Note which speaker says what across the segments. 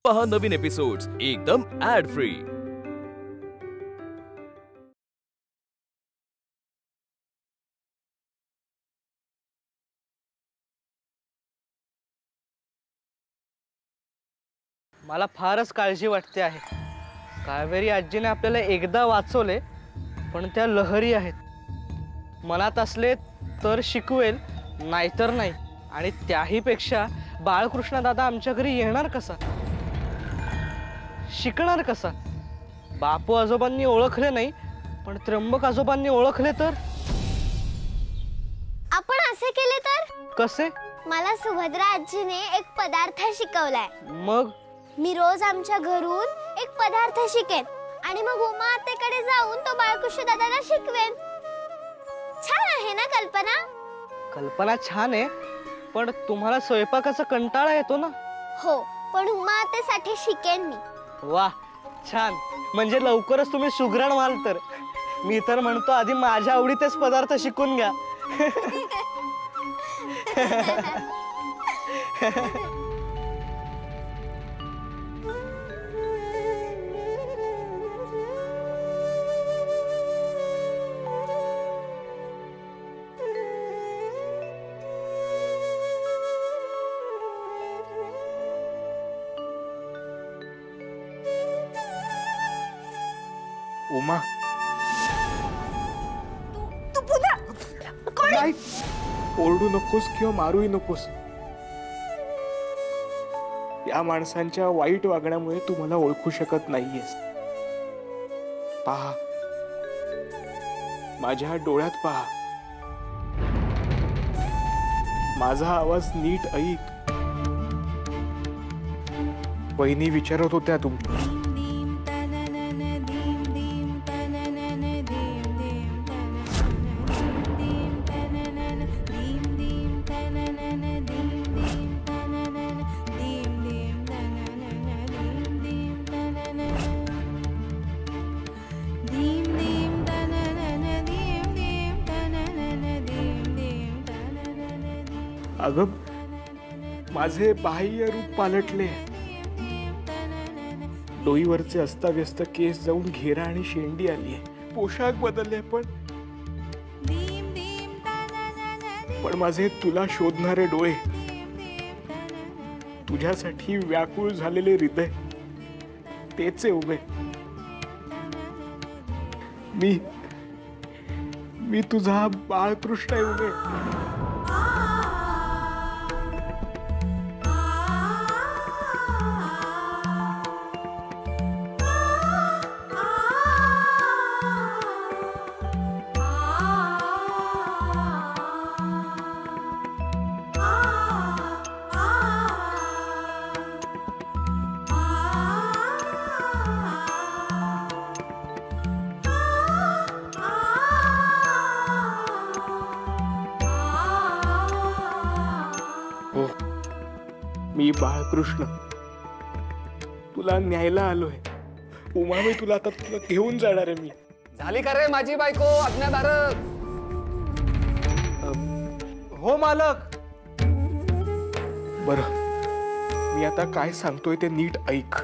Speaker 1: पहा नवीन एपिसोड्स एकदम add free.
Speaker 2: मला फारच काळजी वाटते आहे। कावेरी आजीने आपल्याला एकदा वाचवले, पण त्या लहरी आहेत। मनात असले तर शिकवेल, नाहीतर नाही। आणि त्याही पेक्षा बाळकृष्ण दादा आमच्या घरी येणार कसा, शिकणार कसा? बापू आजोबांनी ओळखले नाही, पण त्र्यंबक आजोबांनी ओळखले तर?
Speaker 3: आपण असे केले तर
Speaker 2: कसे?
Speaker 3: मला सुभद्रा आजीने एक पदार्थ शिकवलाय।
Speaker 2: मग
Speaker 3: मी रोज आमच्या घरून एक पदार्थ शिकेन आणि मग उमा आत्याकडे जाऊन तो बाळकृष्ण दादाला शिकवेन। छान आहे ना कल्पना?
Speaker 2: कल्पना छान आहे, पण तुम्हाला स्वयंपाकाचा कंटाळा येतो ना?
Speaker 3: हो, पण उमा आत्यासाठी शिकेन मी।
Speaker 2: वाह, छान। म्हणजे लवकरच तुम्ही सुगरण व्हाल तर? मी तर म्हणतो आधी माझ्या आवडीचेच पदार्थ शिकून घ्या।
Speaker 4: उमा,
Speaker 3: तू पुन्हा
Speaker 4: नाही, ओरडू नकोस किंवा मारूही नकोस। या माणसांच्या वाईट वागण्यामुळे तू मला ओळखू शकत नाहीयेस। पहा, माझ्या डोळ्यात पहा, माझा आवाज नीट ऐक। वहिनी विचारत होत्या तुमच्या। अगं, माझे बाह्य रूप पालटले। डोईवरचे अस्ताव्यस्त केस जाऊन घेरा आणि शेंडी आलीये। पोशाख बदलले, पण माझे तुला शोधणारे डोळे, तुझ्यासाठी व्याकुळ झालेले हृदय, तेच उभे। मी तुझा बाळकृष्ण आहे उभे। हो, मी बाळकृष्ण तुला न्यायला आलोय। उमा, मी तुला घेऊन जाणार आहे। मी
Speaker 5: झाली का रे माझी बायको आज्ञाधारक?
Speaker 4: हो मालक। बरं, मी आता काय सांगतोय ते नीट ऐक।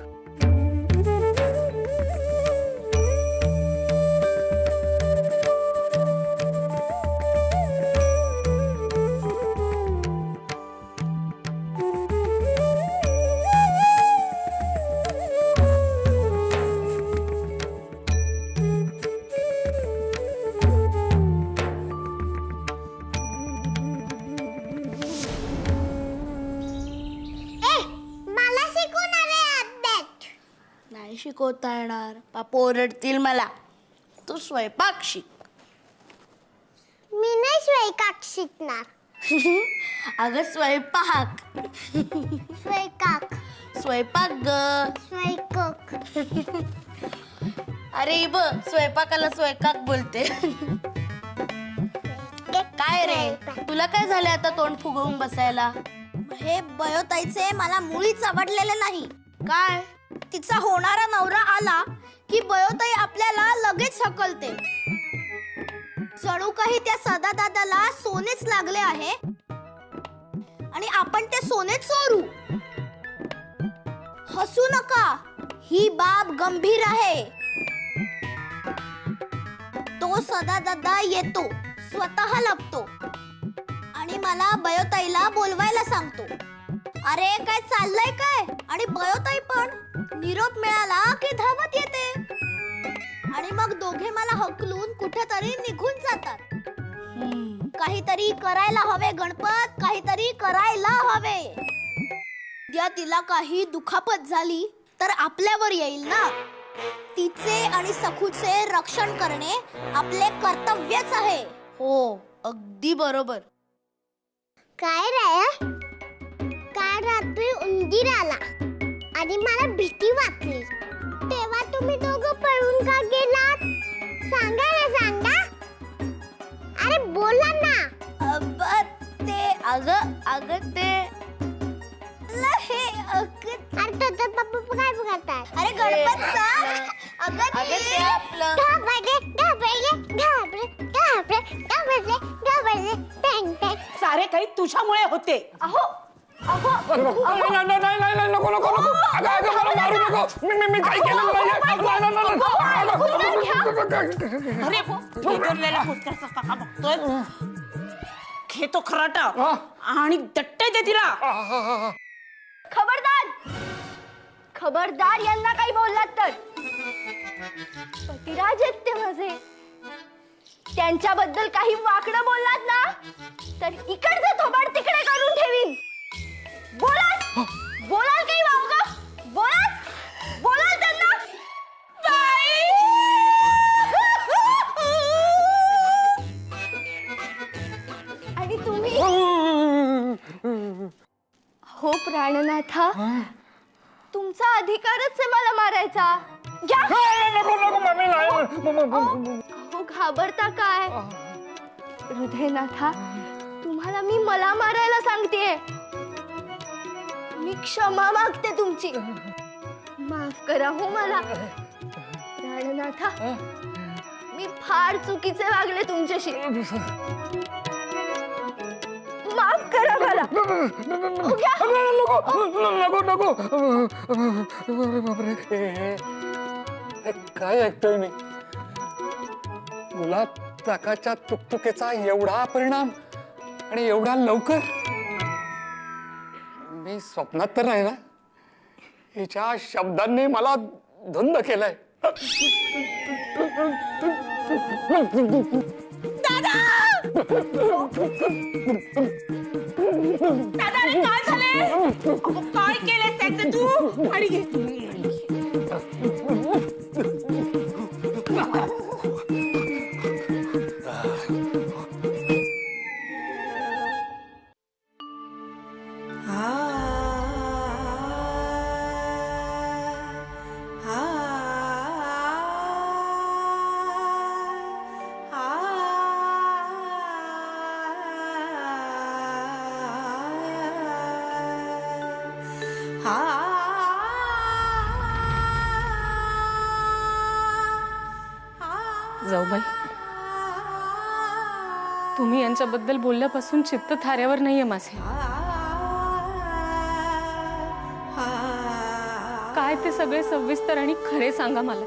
Speaker 6: शिकवता येणार, पापा ओरडतील मला। तू स्वयंपाक शिक।
Speaker 3: मी नाही स्वयंपाक शिकणार।
Speaker 6: अगं स्वयंपाक
Speaker 3: स्वयंपाक
Speaker 6: स्वयंपाक ग
Speaker 3: स्वयंपाक।
Speaker 6: अरे ब स्वयंपाकाला स्वयंपाक बोलते। काय रे, तुला काय झालं आता तोंड फुगवून बसायला?
Speaker 3: हे बयोताईचे मला मुळीच आवडलेले नाही।
Speaker 6: काय?
Speaker 3: तिचा होणारा नवरा आला की बयोताई आपल्याला लगेच हकलते। जणू काही त्या सदादादाला सोनेच लागले आहे आणि आपण ते सोने चोरू।
Speaker 6: हसू नका, ही बाब गंभीर आहे. तो सदा दादा येतो, स्वतः लपतो आणि मला बयोताईला बोलवायला सांगतो. अरे काय चाललंय काय? आणि बयोताई पण निरोप मिळाला की धावत येते आणि मग दोघे मला हकलून कुठेतरी निघून जातात. काहीतरी करायला हवे गणपत, काहीतरी करायला हवे. उद्या तिला काही दुखापत झाली तर आपल्यावर येईल ना. तिचे आणि सखूचे रक्षण करणे आपले कर्तव्यच आहे. हो, अगदी बरोबर.
Speaker 3: काय रे, काल रात्री उंदीर आला आणि मला भीती वाटली. तेव्हा तुम्ही दोघं पळून का गेलात? सांगा ना, सांगा. अरे बोला ना. अरे तो पप्पा काय बघतात? अरे गणपत सांग.
Speaker 7: सारे काही तुझ्यामुळे होते.
Speaker 5: नको मारू नको. मी काही केलं
Speaker 7: अरे बिघडलेला पुस्तकाचा का बघतोय? घेतो खराटा आणि दट्टे दे तिला.
Speaker 3: खबरदार, खबरदार यांना काही बोललात तर. पतिराज आहेत ते माझे. त्यांच्याबद्दल काही वाकडं बोललात ना तर इकडचं थोबाड तिकडे करून ठेवीन. बोलाल बोलाल काही वावग, बोलाल बोलाल त्यांना. आणि तुम्ही हो प्राणनाथा, तुमचा अधिकारच आहे मला मारायचा. हो घाबरता काय? हृदयनाथा, तुम्हाला मी मला मारायला सांगतेय. मी क्षमा मागते तुमची. माफ करा हो मला. प्राणनाथा, मी फार चुकीचे वागले तुमच्याशी. माफ करा मला.
Speaker 5: काय ऐकतोय मी? मुला चाकाच्या तुकतुकेचा एवढा परिणाम आणि एवढा लवकर? मी स्वप्नात तर नाही ना? हिच्या शब्दांनी मला धुंद केलंय.
Speaker 7: काय झाले? काय केले त्याचे तू? आणि
Speaker 8: जाऊबाई, तुम्ही यांच्याबद्दल बोलल्यापासून चित्त थाऱ्यावर नाहीये माझे. काय ते सगळे सविस्तर आणि खरे सांगा मला.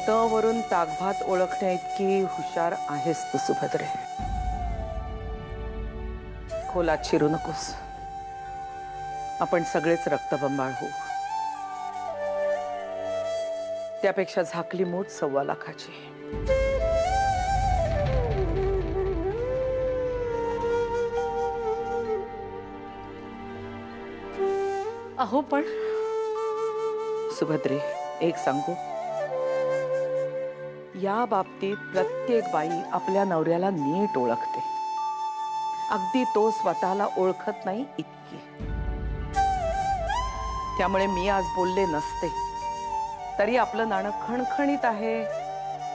Speaker 9: त वरून ताकभात ओळखण्या इतकी हुशार आहेस तू सुभद्रे. खोलात शिरू नकोस. आपण सगळेच रक्तबंबाळ होऊ. त्यापेक्षा झाकली मूठ 1.25 लाखाची.
Speaker 8: अहो पण
Speaker 9: सुभद्रे, एक सांगू, या बाबतीत प्रत्येक बाई आपल्या नवऱ्याला नीट ओळखते. अगदी तो स्वतःला ओळखत नाही इतकी. त्यामुळे मी आज बोलले नसते तरी आपलं नाणं खणखणीत आहे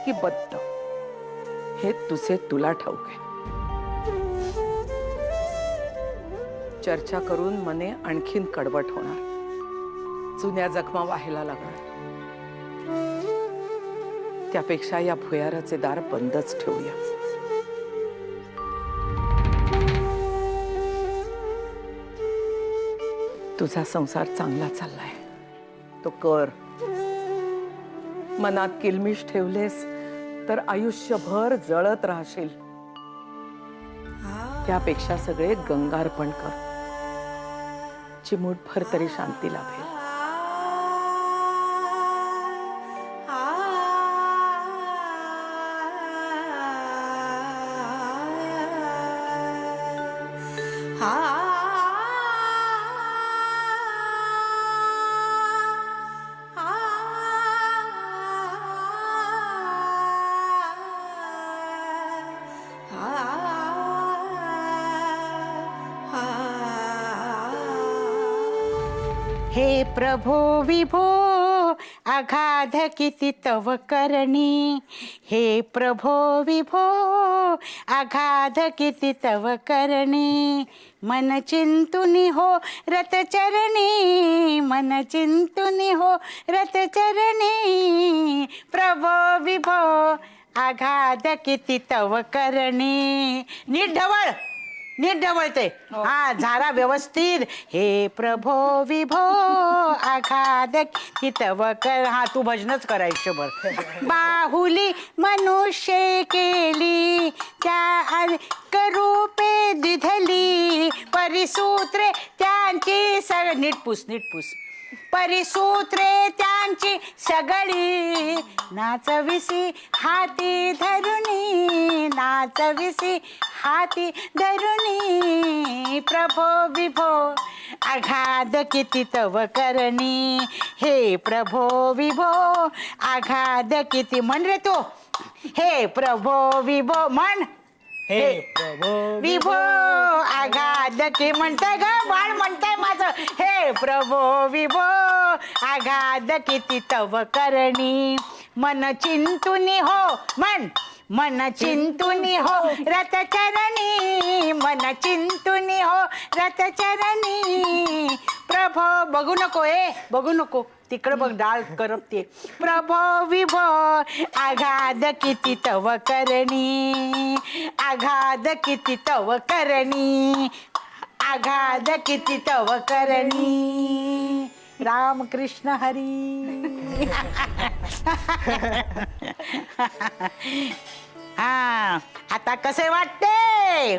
Speaker 9: की बद्ध हे तुझे तुला ठाऊक आहे. चर्चा करून मने आणखीन कडवट होणार. जुन्या जखमा व्हायला लागणार. त्यापेक्षा या भुयाराचे दार बंदच ठेवूया. तुझा संसार चांगला चाललाय, तो कर. मनात किलमिश ठेवलेस तर आयुष्यभर जळत राहशील. त्यापेक्षा सगळे गंगार्पण कर, चिमूटभर तरी शांती लाभेल.
Speaker 10: हे प्रभो विभो अगाध किती तव करणी. हे प्रभो विभो अगाध किती तव करणी. मन चिंतुनी हो रत चरणी. मन चिंतुनी हो रत चरणी. प्रभो विभो अगाध किती तव करणी. नीट ढवळ, नीट ढवळते. हा झाला व्यवस्थित. हे प्रभो विभो आघाद कितव कर. हा तू भजनच करायचं बर. बाहुली मनुष्य केली त्या करूपे दिधली. परिसूत्रे त्यांची सग नीट पुस, नीट पुस. परिसूत्रे त्यांची सगळी. नाचविसी हाती धरुणी. नाचविसी हाती धरुणी. प्रभो विभो आघाद किती तव करणी. हे प्रभो विभो आघाद किती. म्हण रे तू. हे प्रभो विभो म्हण. हे प्रभो विभो आघाद की म्हणताय ग बाळ, म्हणताय माझं. हे प्रभो विभो आघाद किती तव करणी. मन चिंतुनी हो म्हण. मन चिंतुनी हो रत चरणी. मन चिंतुनी हो रत चरणी. प्रभो बघू नको, बघू नको तिकडं बघ, डाळ करपते. प्रभो विभो आघाद किती तव करणी. आघाद किती तव करणी. आघाद किती तव करणी. राम कृष्ण हरी. हा आता कसे वाटते?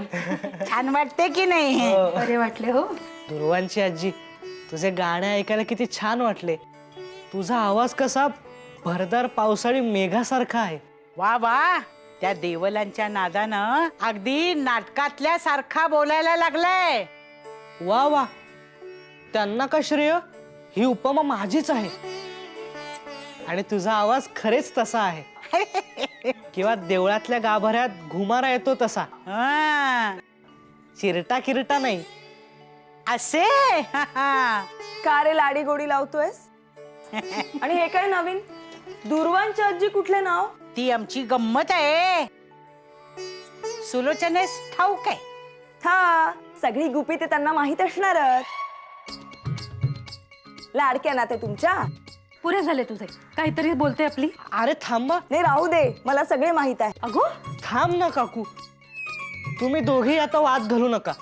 Speaker 10: छान वाटते की नाही?
Speaker 8: बरे वाटले हो.
Speaker 2: दुर्वांची आजी, तुझे गाणे ऐकायला किती छान वाटले. तुझा आवाज कसा भरदार पावसाळी मेघासारखा आहे.
Speaker 10: वा वा, त्या देवलांच्या नादानं अगदी नाटकातल्या सारखा बोलायला लागलाय.
Speaker 2: वा वा, त्यांना का श्रेय? ही उपमा माझीच आहे. आणि तुझा आवाज खरेच तसा आहे. किंवा देवळातल्या गाभाऱ्यात घुमारा येतो तसा. चिरटा किरटा नाही
Speaker 10: असे.
Speaker 7: का रे लाडी गोडी लावतोयस? आणि हे काय नवीन? दुर्वांची आजी कुठले नाव?
Speaker 10: ती आमची गंमत आहे. सुलोचनेस ठाऊक आहे.
Speaker 7: हा, सगळी गुपी ते त्यांना माहित असणारच. लाडक्या ना ते तुमच्या.
Speaker 8: पुरे झाले तुझे. काहीतरी बोलते आपली.
Speaker 2: अरे थांबा.
Speaker 7: नाही राहू दे, मला सगळे माहित आहे.
Speaker 8: अगो
Speaker 2: थांब ना काकू, तुम्ही दोघी आता वाद घालू नका.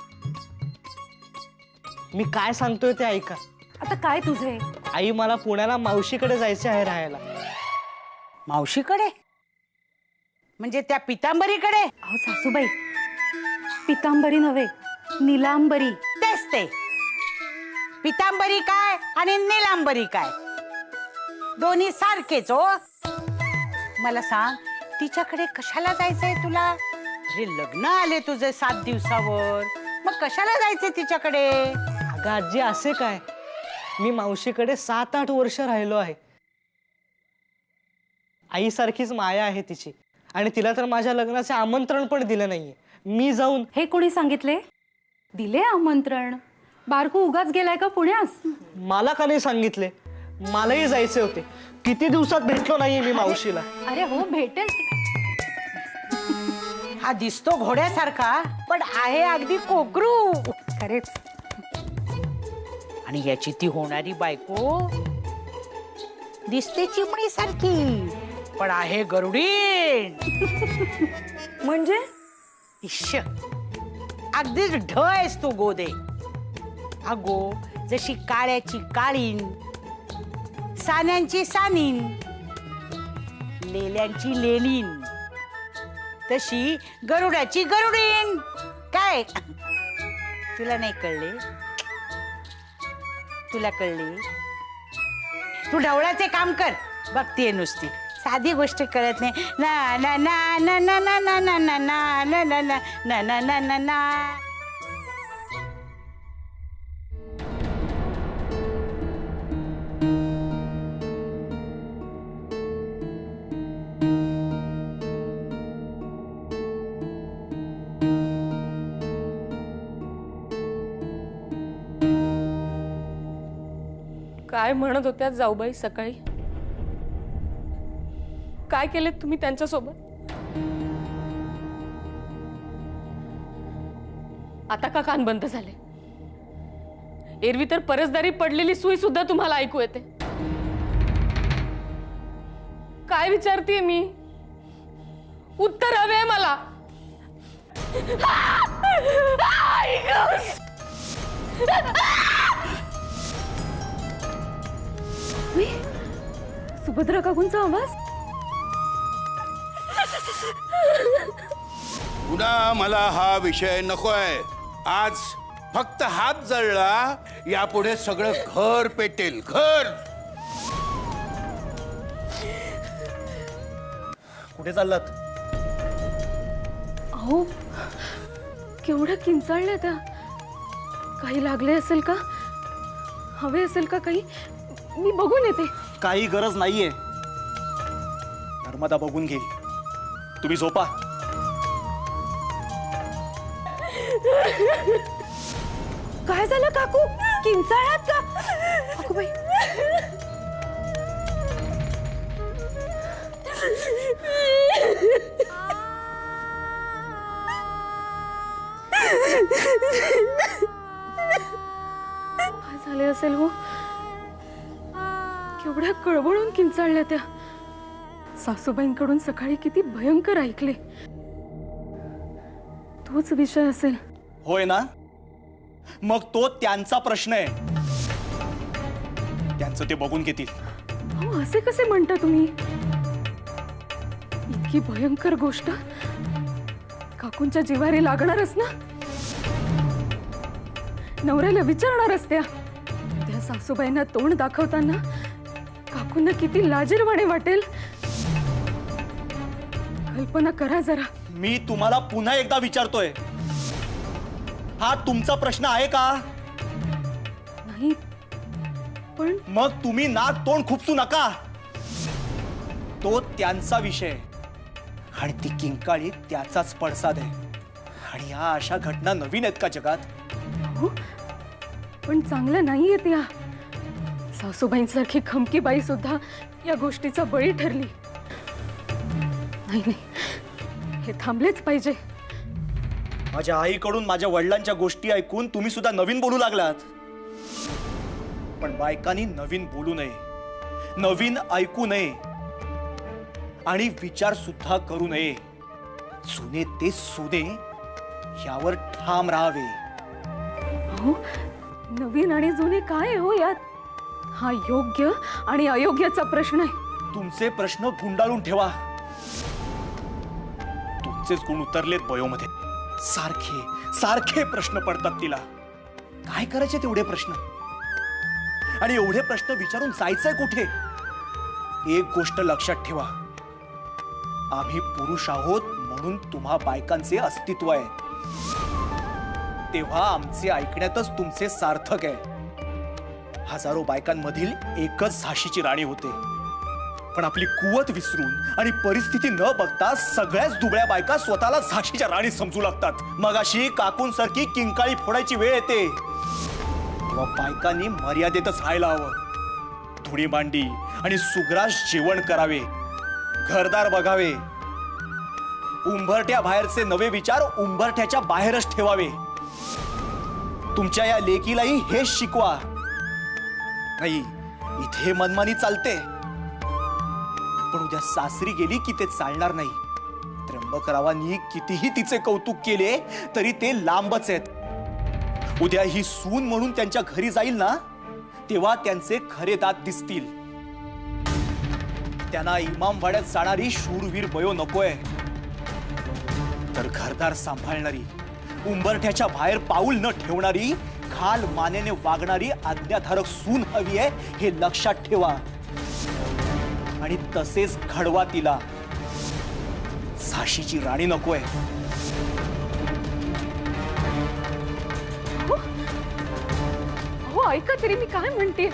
Speaker 2: मी काय सांगतोय ते ऐका.
Speaker 8: आता काय तुझे?
Speaker 2: आई, मला पुण्याला मावशीकडे जायचे आहे राहायला.
Speaker 10: मावशीकडे म्हणजे त्या पितांबरीकडे?
Speaker 8: अहो सासूबाई, पितांबरी नव्हे, निलांबरी.
Speaker 10: तेच ते. पितांबरी काय आणि निलांबरी काय, दोन्ही सारखेच हो. मला सांग, तिच्याकडे कशाला जायचंय तुला? अरे लग्न आले तुझे 7 दिवसावर, मग कशाला जायचंय तिच्याकडे?
Speaker 2: अगं आजी, असे काय, मी मावशीकडे 7-8 वर्ष राहिलो आहे. आईसारखीच माया आहे तिची. आणि तिला तर माझ्या लग्नाचे आमंत्रण पण दिलं नाहीये. मी जाऊन.
Speaker 8: हे कोणी सांगितले? दिले आमंत्रण. बारकू उगाच गेलाय का पुण्यास?
Speaker 2: मला का नाही सांगितले? मलाही जायचे होते. किती दिवसात भेटलो नाहीये मी मावशीला.
Speaker 8: अरे हो, भेटेल.
Speaker 10: हा दिसतो घोड्यासारखा, पण आहे अगदी कोकरू.
Speaker 8: खरेच.
Speaker 10: आणि याची ती होणारी बायको दिसते चिमणी सारखी, पण आहे गरुडी.
Speaker 7: म्हणजे
Speaker 10: इश्श, अगदीच ढ आहेस तू गोदे. अगो, जशी काळ्याची काळीन, सान्यांची सानीन, लेल्यांची लेलीन, तशी गरुडाची गरुडीन. काय तुला नाही कळले? तुला कळले? तू ढवळाचे काम कर. बघतीये नुसती, साधी गोष्ट कळत नाही. ना ना ना ना ना ना ना ना ना ना ना ना ना ना ना ना ना.
Speaker 11: काय म्हणत होत्या जाऊबाई सकाळी? काय केले तुम्ही त्यांच्यासोबत? आता का कान बंद झाले? एरवी तर परसदारी पडलेली सुई सुद्धा तुम्हाला ऐकू येते. काय विचारतेय मी? उत्तर हवे मला.
Speaker 8: सुभद्रा काकूंचा आवाज.
Speaker 12: पुन्हा मला हा विषय नकोय. आज फक्त हात जळला, यापुढे सगळं घर पेटेल. घर.
Speaker 2: कुठे चाललात?
Speaker 8: अहो केवढ्या किंचाळल्या त्या. काही लागले असेल का? हवे असेल का काही? मी बघून येते.
Speaker 2: काही गरज नाहीये, नर्मदा बघून घेईल. तुम्ही झोपा.
Speaker 8: काय झालं काकू? किंचाळ्यात का? काकूबाई काय झाले असेल हो? केवढ्या कळवळून किंचाळल्या त्या. सासूबाईंकडून सकाळी किती भयंकर ऐकले. तोच विषय असेल.
Speaker 2: होय ना? मग तो त्यांचा प्रश्न आहे, त्यांचं ते बघून घेतील.
Speaker 8: अहो असे कसे म्हणता तुम्ही? इतकी भयंकर गोष्ट काकूंच्या जिव्हारी लागणारच ना. नवऱ्याला विचारणारच त्या. त्या सासूबाईंना तोंड दाखवताना काकूंना किती लाजिरवाणे वाटेल. कल्पना करा जरा.
Speaker 2: मी तुम्हाला पुन्हा एकदा विचारतोय, हा तुमचा प्रश्न आहे का?
Speaker 8: नाही, पण
Speaker 2: मग तुम्ही नाक तोंड खुपसू नका. तो त्यांचा विषय आणि ती किंकाळी त्याचाच पडसाद आहे. आणि या अशा घटना नवीन आहेत का जगात?
Speaker 8: हो, पण चांगलं नाहीये त्या. सासूबाईंसारखी खमकी बाई सुद्धा या गोष्टीचा बळी ठरली. नाही नाही, हे थांबलेच पाहिजे.
Speaker 2: माझ्या आईकडून माझ्या वडिलांच्या गोष्टी ऐकून तुम्ही सुद्धा नवीन बोलू लागलात. पण बायकांनी नवीन बोलू नये, नवीन ऐकू नये आणि विचार सुद्धा करू नये. जुने ते सुने यावर ठाम राहावे.
Speaker 8: हो, नवीन आणि जुने काय हो यात? हा योग्य आणि अयोग्याचा प्रश्न आहे.
Speaker 2: तुमचे प्रश्न गुंडाळून ठेवा. तुमचेच गुण उतरलेत बयोमध्ये. सारखे सारखे प्रश्न पडतात तिला. काय करायचे तेवढे प्रश्न? आणि एवढे प्रश्न विचारून जायचंय कुठे? एक गोष्ट लक्षात ठेवा, आम्ही पुरुष आहोत म्हणून तुम्हा बायकांचे अस्तित्व आहे. तेव्हा आमचे ऐकण्यातच तुमचे सार्थक आहे. हजारो बायकांमधील एकच झाशीची राणी होते, पण आपली कुवत विसरून आणि परिस्थिती न बघता सगळ्याच दुबळ्या बायका स्वतःला झाशीच्या राणी समजू लागतात. मगाशी काकूंसारखी किंकाळी फोडायची वेळ येते तेव्हा बायकांनी मर्यादेतच राहायला हवं. धुणी मांडी आणि सुग्रास जेवण करावे, घरदार बघावे. उंबरठ्या बाहेरचे नवे विचार उंबरठ्याच्या बाहेरच ठेवावे. तुमच्या या लेकीलाही हेच शिकवा. नाही, इथे मनमानी चालते, पण उद्या सासरी गेली की ते चालणार नाही. त्र्यंबकरावांनी कितीही तिचे कौतुक केले तरी ते लांबच आहेत.
Speaker 13: उद्या ही सून म्हणून त्यांच्या घरी जाईल ना, तेव्हा त्यांचे खरे दात दिसतील. त्यांना इमामवाड्यात जाणारी शूरवीर बयो नकोय, तर घरदार सांभाळणारी, उंबरठ्याच्या बाहेर पाऊल न ठेवणारी, खाल मानेने वागणारी आज्ञाधारक सून हवी आहे, हे लक्षात ठेवा. आणि तसेच घडवा तिला. झाशीची राणी नकोय.
Speaker 8: हो ऐका तरी मी काय म्हणते.